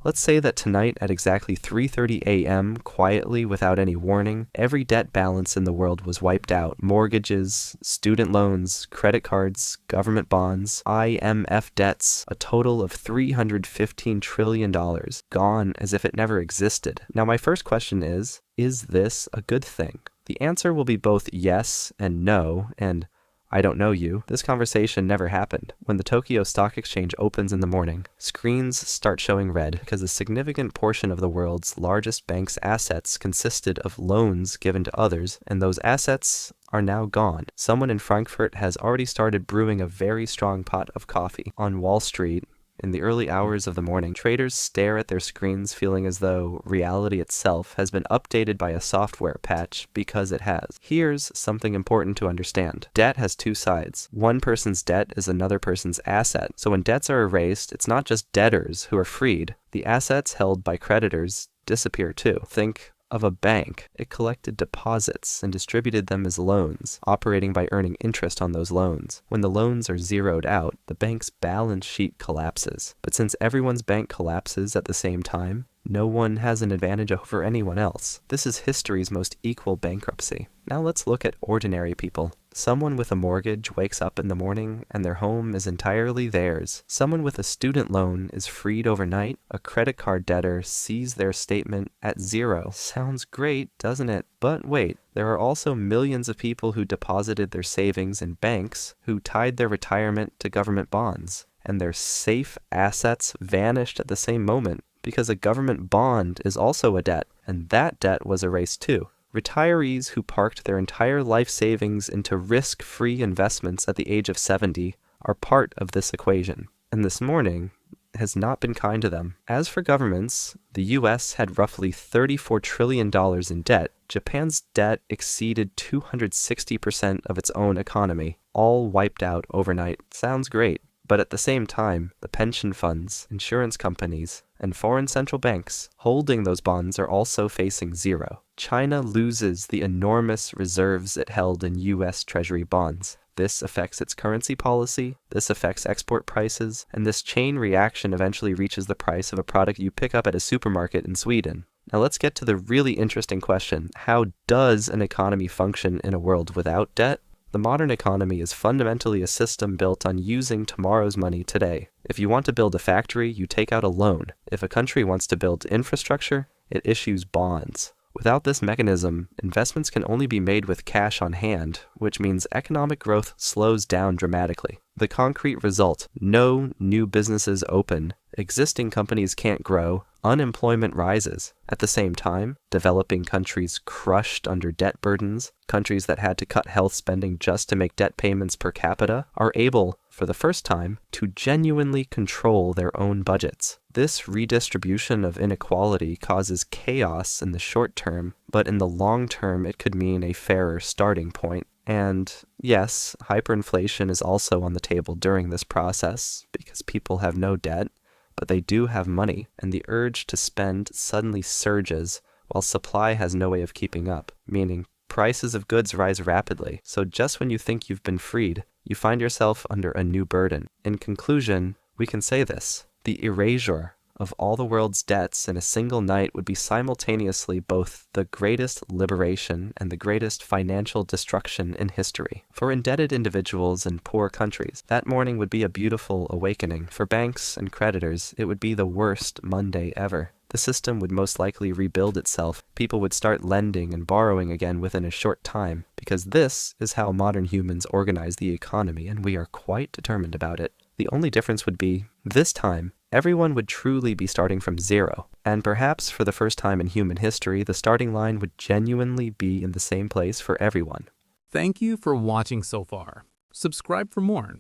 Let's say that tonight at exactly 3:30 a.m., quietly without any warning, every debt balance in the world was wiped out. Mortgages, student loans, credit cards, government bonds, IMF debts, a total of $315 trillion, gone as if it never existed. Now my first question is this a good thing? The answer will be both yes and no, and I don't know you. This conversation never happened. When the Tokyo Stock Exchange opens in the morning, screens start showing red because a significant portion of the world's largest bank's assets consisted of loans given to others, and those assets are now gone. Someone in Frankfurt has already started brewing a very strong pot of coffee. On Wall Street, in the early hours of the morning, traders stare at their screens feeling as though reality itself has been updated by a software patch, because it has. Here's something important to understand. Debt has two sides. One person's debt is another person's asset. So when debts are erased, it's not just debtors who are freed. The assets held by creditors disappear too. Think of a bank. It collected deposits and distributed them as loans, operating by earning interest on those loans. When the loans are zeroed out, the bank's balance sheet collapses. But since everyone's bank collapses at the same time, no one has an advantage over anyone else. This is history's most equal bankruptcy. Now let's look at ordinary people. Someone with a mortgage wakes up in the morning and their home is entirely theirs. Someone with a student loan is freed overnight. A credit card debtor sees their statement at zero. Sounds great, doesn't it? But wait, there are also millions of people who deposited their savings in banks, who tied their retirement to government bonds, and their safe assets vanished at the same moment, because a government bond is also a debt, and that debt was erased too. Retirees who parked their entire life savings into risk-free investments at the age of 70 are part of this equation, and this morning has not been kind to them. As for governments, the US had roughly $34 trillion in debt. Japan's debt exceeded 260% of its own economy, all wiped out overnight. Sounds great. But at the same time, the pension funds, insurance companies, and foreign central banks holding those bonds are also facing zero. China loses the enormous reserves it held in US Treasury bonds. This affects its currency policy, this affects export prices, and this chain reaction eventually reaches the price of a product you pick up at a supermarket in Sweden. Now let's get to the really interesting question. How does an economy function in a world without debt? The modern economy is fundamentally a system built on using tomorrow's money today. If you want to build a factory, you take out a loan. If a country wants to build infrastructure, it issues bonds. Without this mechanism, investments can only be made with cash on hand, which means economic growth slows down dramatically. The concrete result: no new businesses open, existing companies can't grow, unemployment rises. At the same time, developing countries crushed under debt burdens, countries that had to cut health spending just to make debt payments per capita, are able, for the first time, to genuinely control their own budgets. This redistribution of inequality causes chaos in the short term, but in the long term it could mean a fairer starting point. And yes, hyperinflation is also on the table during this process, because people have no debt, but they do have money, and the urge to spend suddenly surges, while supply has no way of keeping up, meaning prices of goods rise rapidly. So just when you think you've been freed, you find yourself under a new burden. In conclusion, we can say this: the erasure of all the world's debts in a single night would be simultaneously both the greatest liberation and the greatest financial destruction in history. For indebted individuals in poor countries, that morning would be a beautiful awakening. For banks and creditors, it would be the worst Monday ever. The system would most likely rebuild itself. People would start lending and borrowing again within a short time, because this is how modern humans organize the economy, and we are quite determined about it. The only difference would be, this time, everyone would truly be starting from zero, and perhaps for the first time in human history, the starting line would genuinely be in the same place for everyone. Thank you for watching so far. Subscribe for more.